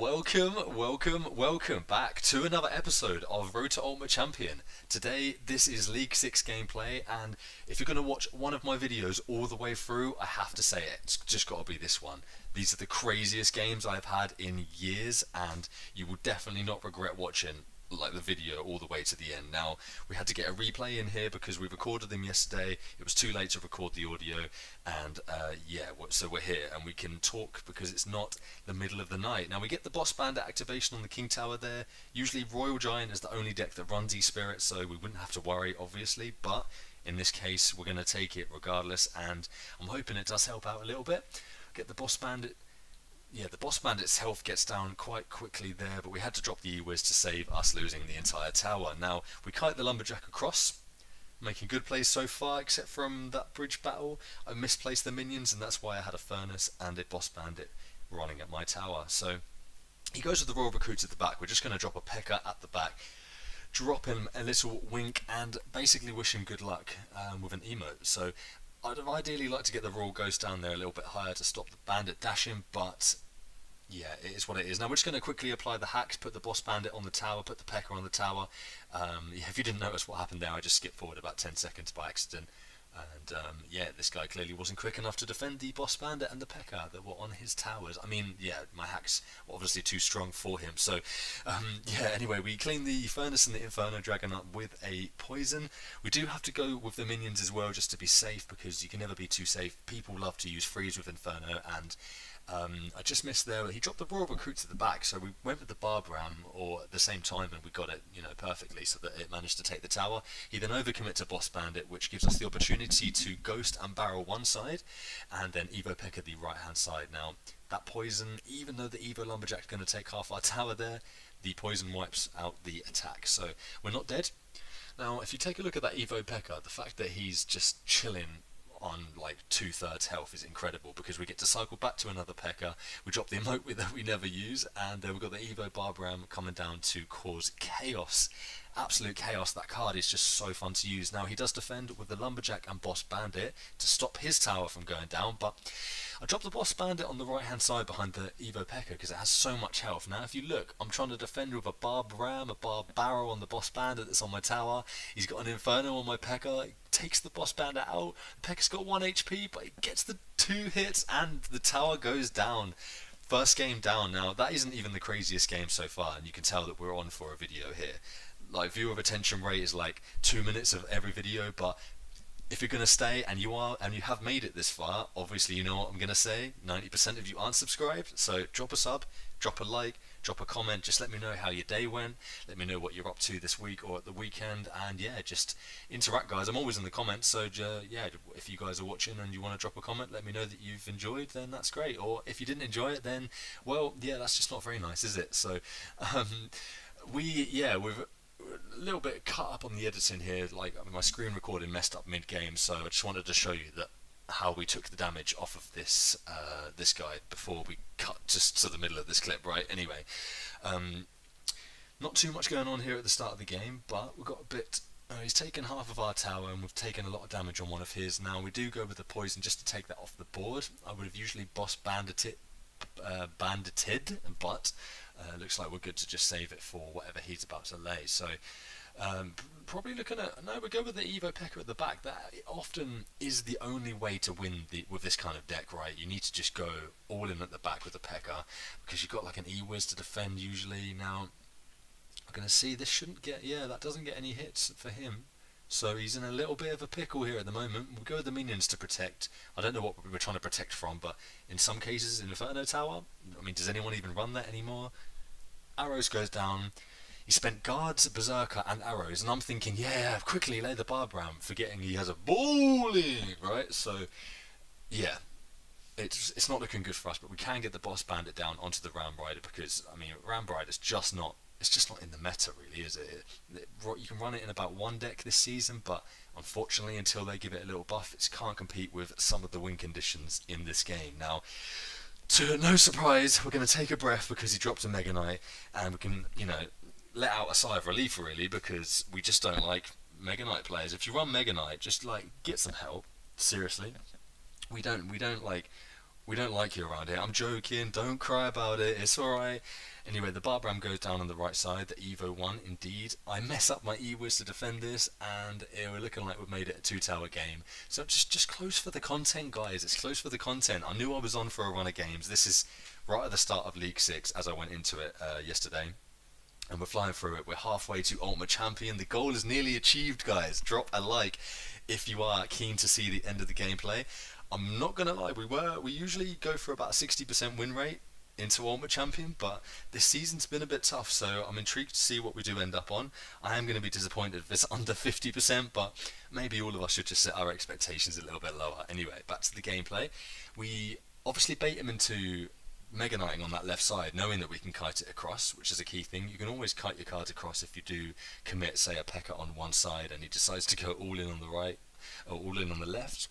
Welcome back to another episode of Road to Ultimate Champion. Today, this is League 6 gameplay, and if you're going to watch one of my videos all the way through, I have to say it. It's just got to be this one. These are the craziest games I've had in years, and you will definitely not regret watching the video all the way to the end. Now, we had to get a replay in here because we recorded them yesterday. It was too late to record the audio, and so we're here and we can talk because it's not the middle of the night. Now, we get the boss bandit activation on the king tower there. Usually Royal Giant is the only deck that runs E-Spirit, so we wouldn't have to worry, obviously, but in this case we're going to take it regardless, and I'm hoping it does help out a little bit. Get the boss bandit. Yeah, the boss bandit's health gets down quite quickly there, but we had to drop the E-Wiz to save us losing the entire tower. Now, we kite the lumberjack across, making good plays so far, except from that bridge battle. I misplaced the minions, and that's why I had a furnace and a boss bandit running at my tower. So he goes with the royal recruits at the back. We're just going to drop a P.E.K.K.A at the back, drop him a little wink, and basically wish him good luck with an emote. So I'd have ideally liked to get the Royal Ghost down there a little bit higher to stop the Bandit dashing, but yeah, it is what it is. Now we're just going to quickly apply the hacks, put the Boss Bandit on the tower, put the P.E.K.K.A on the tower. If you didn't notice what happened there, I just skipped forward about 10 seconds by accident. And this guy clearly wasn't quick enough to defend the Boss Bandit and the P.E.K.K.A that were on his towers. I mean, yeah, my hacks were obviously too strong for him. So, anyway, we clean the Furnace and the Inferno Dragon up with a poison. We do have to go with the minions as well, just to be safe, because you can never be too safe. People love to use freeze with Inferno, and I just missed there. He dropped the Royal Recruits at the back, so we went with the Barb Ram or at the same time, and we got it, perfectly, so that it managed to take the tower. He then overcommit to Boss Bandit, which gives us the opportunity to Ghost and Barrel one side, and then Evo P.E.K.K.A the right hand side. Now, that poison, even though the Evo Lumberjack's going to take half our tower there, the poison wipes out the attack, so we're not dead. Now, if you take a look at that Evo P.E.K.K.A, the fact that he's just chilling on like 2/3 health is incredible, because we get to cycle back to another P.E.K.K.A, we drop the emote that we never use, and then we've got the Evo Barbram coming down to cause chaos. Absolute chaos. That card is just so fun to use. Now, he does defend with the Lumberjack and Boss Bandit to stop his tower from going down, but I dropped the Boss Bandit on the right hand side behind the Evo P.E.K.K.A because it has so much health. Now, if you look, I'm trying to defend with a Barb Ram, a Barb Barrel on the Boss Bandit that's on my tower. He's got an Inferno on my P.E.K.K.A. He takes the Boss Bandit out. The P.E.K.K.A.'s got 1 HP, but he gets the 2 hits and the tower goes down. First game down. Now, that isn't even the craziest game so far, and you can tell that we're on for a video here. Like, viewer retention rate is like 2 minutes of every video, but if you're going to stay and you have made it this far, obviously you know what I'm going to say. 90% of you aren't subscribed, so drop a sub, drop a like, drop a comment, just let me know how your day went, let me know what you're up to this week or at the weekend, and yeah, just interact, guys. I'm always in the comments, so yeah, if you guys are watching and you want to drop a comment, let me know that you've enjoyed, then that's great. Or if you didn't enjoy it, then, well, yeah, that's just not very nice, is it? So, we've a little bit cut up on the editing here. Like, I mean, my screen recording messed up mid-game, so I just wanted to show you that how we took the damage off of this this guy before we cut just to the middle of this clip, right? Anyway, not too much going on here at the start of the game, but we've got a bit. He's taken half of our tower, and we've taken a lot of damage on one of his. Now, we do go with the poison just to take that off the board. I would have usually boss bandited, but looks like we're good to just save it for whatever he's about to lay. So probably looking at, no, we go with the Evo P.E.K.K.A at the back. That often is the only way to win with this kind of deck, right? You need to just go all in at the back with the P.E.K.K.A because you've got like an E-Wiz to defend usually. Now, I'm going to see this shouldn't get, yeah, that doesn't get any hits for him. So he's in a little bit of a pickle here at the moment. We go with the minions to protect. I don't know what we're trying to protect from, but in some cases, in Inferno Tower, I mean, does anyone even run that anymore? Arrows goes down. He spent guards, berserker, and arrows, and I'm thinking, yeah, quickly lay the Barb Ram, forgetting he has a bowling, right? So, yeah, it's not looking good for us, but we can get the Boss Bandit down onto the Ram Rider because, I mean, Ram Rider's just not. It's just not in the meta, really, is it? You can run it in about one deck this season, but unfortunately, until they give it a little buff, it can't compete with some of the win conditions in this game. Now, to no surprise, we're going to take a breath because he dropped a Mega Knight, and we can, let out a sigh of relief, really, because we just don't like Mega Knight players. If you run Mega Knight, just, like, get some help. Seriously. We don't like We don't like you around here. I'm joking. Don't cry about it. It's alright. Anyway, the Barbram goes down on the right side. The Evo 1, indeed. I mess up my E-Wiz to defend this, and we're looking like we've made it a two-tower game. So just close for the content, guys. It's close for the content. I knew I was on for a run of games. This is right at the start of League 6, as I went into it yesterday. And we're flying through it. We're halfway to Ultimate Champion. The goal is nearly achieved, guys. Drop a like if you are keen to see the end of the gameplay. I'm not gonna lie, we usually go for about a 60% win rate into Ultimate Champion, but this season's been a bit tough, so I'm intrigued to see what we do end up on. I am going to be disappointed if it's under 50%, but maybe all of us should just set our expectations a little bit lower. Anyway, back to the gameplay. We obviously bait him into Mega Knighting on that left side, knowing that we can kite it across, which is a key thing. You can always kite your cards across if you do commit, say, a P.E.K.K.A on one side and he decides to go all in on the right, or all in on the left.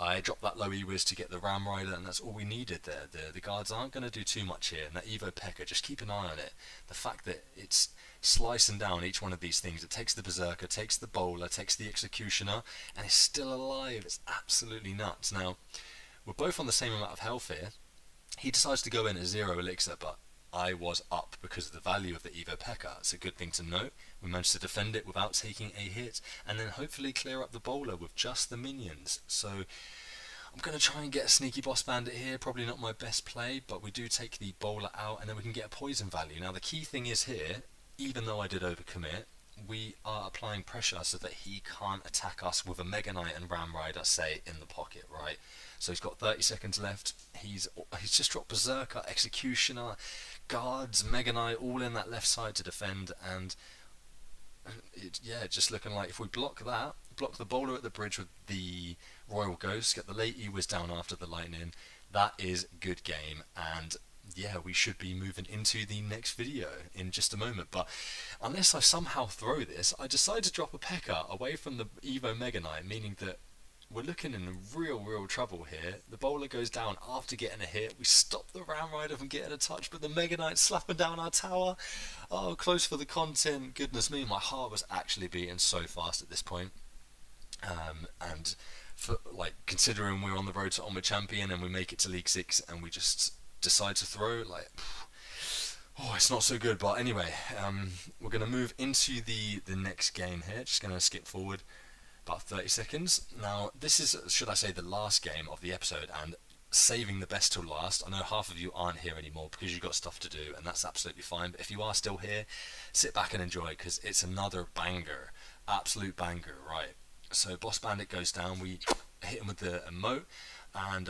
I dropped that low E-Wiz to get the Ram Rider, and that's all we needed there. The guards aren't going to do too much here, and that Evo P.E.K.K.A, just keep an eye on it. The fact that it's slicing down each one of these things, it takes the Berserker, takes the Bowler, takes the Executioner, and it's still alive. It's absolutely nuts. Now, we're both on the same amount of health here. He decides to go in at 0 elixir, but I was up because of the value of the Evo P.E.K.K.A. It's a good thing to note. We managed to defend it without taking a hit, and then hopefully clear up the Bowler with just the minions. So I'm going to try and get a sneaky Boss Bandit here. Probably not my best play, but we do take the Bowler out, and then we can get a poison value. Now the key thing is here, even though I did overcommit, we are applying pressure so that he can't attack us with a Mega Knight and Ram Rider, say, in the pocket, right? So he's got 30 seconds left. He's just dropped Berserker, Executioner, Guards, Mega Knight, all in that left side to defend, and yeah, just looking like if we block that, block the Bowler at the bridge with the Royal Ghost, get the late E-Wiz down after the Lightning, that is good game. And yeah, we should be moving into the next video in just a moment, but unless I somehow throw this, I decide to drop a P.E.K.K.A away from the Evo Mega Knight, meaning that we're looking in real trouble here. The Bowler goes down after getting a hit. We stop the Ram Rider from getting a touch, but the Mega Knight's slapping down our tower. Oh, close for the content. Goodness me, my heart was actually beating so fast at this point. And for, like, considering we're on the road to Ultimate Champion and we make it to League 6 and we just decide to throw, like, oh, it's not so good. But anyway, we're going to move into the next game here. Just going to skip forward about 30 seconds. Now, this is, should I say, the last game of the episode, and saving the best till last. I know half of you aren't here anymore because you've got stuff to do, and that's absolutely fine. But if you are still here, sit back and enjoy, because it's another banger. Absolute banger, right? So, Boss Bandit goes down. We hit him with the emote, and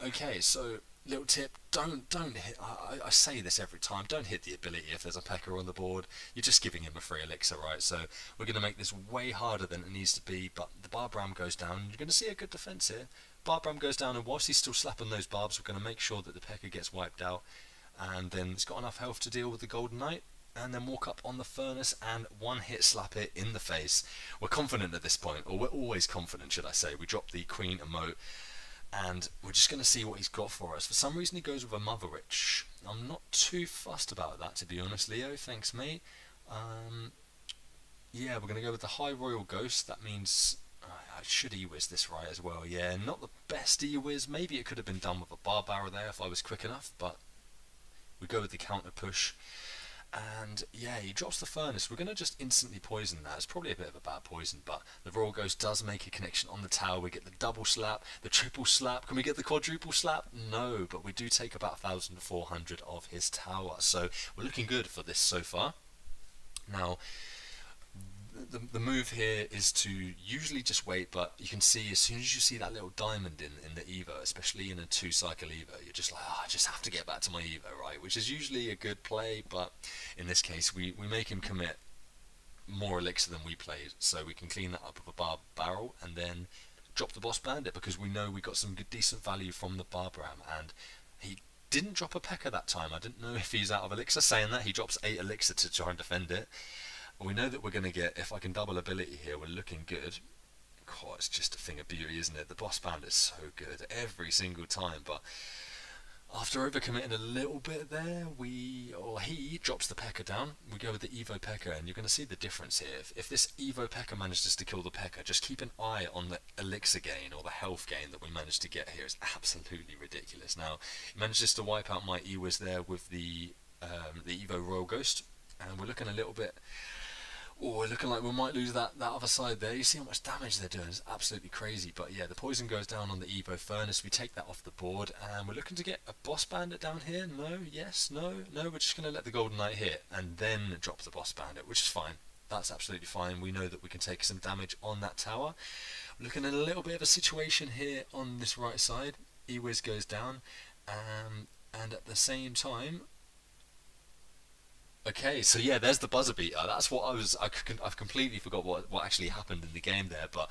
okay, so little tip, don't hit, I say this every time, don't hit the ability if there's a P.E.K.K.A on the board. You're just giving him a free elixir, right? So we're going to make this way harder than it needs to be, but the Barbram goes down. You're going to see a good defense here. Barbram goes down, and whilst he's still slapping those barbs, we're going to make sure that the P.E.K.K.A gets wiped out, and then it's got enough health to deal with the Golden Knight, and then walk up on the Furnace and one hit slap it in the face. We're confident at this point, or we're always confident, should I say. We drop the Queen emote, and we're just going to see what he's got for us. For some reason he goes with a Mother Witch. I'm not too fussed about that, to be honest, Leo, thanks mate. Yeah, we're going to go with the High Royal Ghost. That means I should E-Wiz this right as well. Yeah, not the best E-Wiz. Maybe it could have been done with a bar barrel there if I was quick enough, but we go with the counter push. And yeah, he drops the Furnace. We're going to just instantly poison that. It's probably a bit of a bad poison, but the Royal Ghost does make a connection on the tower. We get the double slap, the triple slap. Can we get the quadruple slap? No, but we do take about 1,400 of his tower. So we're looking good for this so far. Now, the move here is to usually just wait, but you can see as soon as you see that little diamond in the Evo, especially in a 2-cycle Evo, you're just like, oh, I just have to get back to my Evo, right? Which is usually a good play, but in this case we make him commit more elixir than we played, so we can clean that up with a bar barrel and then drop the Boss Bandit, because we know we got some good decent value from the Barbram, and he didn't drop a P.E.K.K.A that time. I didn't know if he's out of elixir. Saying that, he drops 8 elixir to try and defend it. We know that we're going to get, if I can double ability here, we're looking good. God, it's just a thing of beauty, isn't it? The Boss Bandit is so good every single time, but After overcommitting a little bit there, he drops the P.E.K.K.A down. We go with the Evo P.E.K.K.A, and you're going to see the difference here. If this Evo P.E.K.K.A manages to kill the P.E.K.K.A, just keep an eye on the elixir gain or the health gain that we managed to get here. It's absolutely ridiculous. Now, he manages to wipe out my Ewiz there with the Evo Royal Ghost, and we're looking a little bit. Oh, we're looking like we might lose that other side there. You see how much damage they're doing? It's absolutely crazy. But yeah, the poison goes down on the Evo Furnace. We take that off the board, and we're looking to get a boss bandit down here. No, yes, no, no. We're just going to let the Golden Knight hit, and then drop the boss bandit, which is fine. That's absolutely fine. We know that we can take some damage on that tower. Looking at a little bit of a situation here on this right side. Ewiz goes down, and at the same time, okay, so yeah, there's the buzzer beater. That's what I've completely forgot what actually happened in the game there, but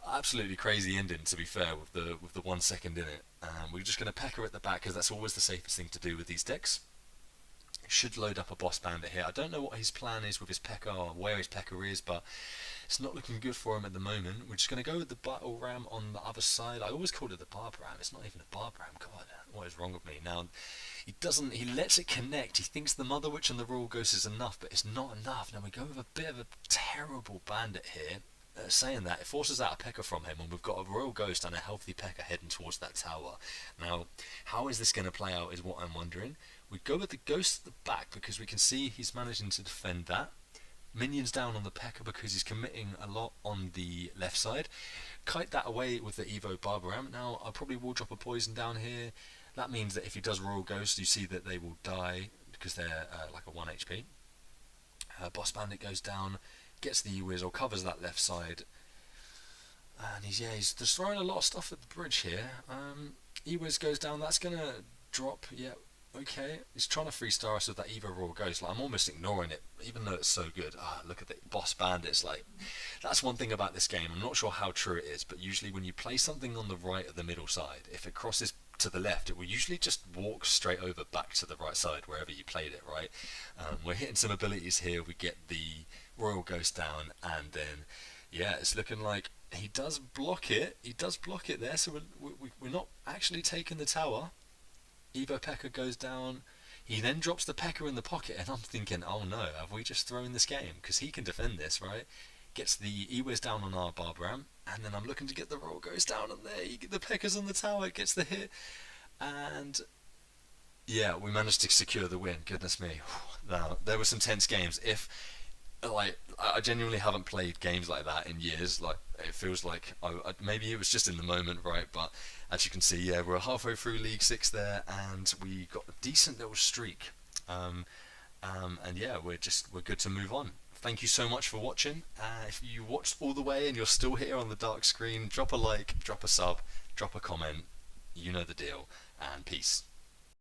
absolutely crazy ending. To be fair, with the 1 second in it, we're just going to peck her at the back because that's always the safest thing to do with these decks. Should load up a boss bandit here. I don't know what his plan is with his P.E.K.K.A or where his P.E.K.K.A is, but it's not looking good for him at the moment. We're just going to go with the battle ram on the other side. I always called it the barb ram. It's not even a barb ram. God, what is wrong with me? Now, he doesn't. He lets it connect. He thinks the Mother Witch and the Royal Ghost is enough, but it's not enough. Now we go with a bit of a terrible bandit here. Saying that, it forces out a P.E.K.K.A from him, and we've got a Royal Ghost and a healthy P.E.K.K.A heading towards that tower. Now, how is this going to play out is what I'm wondering. We go with the Ghost at the back because we can see he's managing to defend that. Minions down on the P.E.K.K.A because he's committing a lot on the left side. Kite that away with the Evo Barbaram. Now, I probably will drop a poison down here. That means that if he does Royal Ghost, you see that they will die because they're like a 1 HP. Boss Bandit goes down, gets the Ewiz or covers that left side, and he's destroying a lot of stuff at the bridge here. Ewiz goes down, that's gonna drop. Yeah, okay. He's trying to 3-star us with that Evo Royal Ghost. Like, I'm almost ignoring it, even though it's so good. Look at the Boss Bandits. Like, that's one thing about this game. I'm not sure how true it is, but usually when you play something on the right of the middle side, if it crosses to the left, it will usually just walk straight over back to the right side wherever you played it, right? We're hitting some abilities here. We get the Royal Ghost down, and then yeah, it's looking like he does block it. He does block it there, so we're not actually taking the tower. Evo P.E.K.K.A goes down. He then drops the P.E.K.K.A in the pocket, and I'm thinking, oh no, have we just thrown this game? Because he can defend this, right? Gets the Ewiz down on our Barbaram, and then I'm looking to get the Royal Ghost down on there. The P.E.K.K.A's on the tower, gets the hit, and yeah, we managed to secure the win. Goodness me. Now, there were some tense games. If like I genuinely haven't played games like that in years. Like, it feels like maybe it was just in the moment, right? But as you can see, yeah, we're halfway through League 6 there, and we got a decent little streak. And yeah, we're good to move on. Thank you so much for watching. If you watched all the way and you're still here on the dark screen, drop a like, drop a sub, drop a comment. You know the deal, and peace.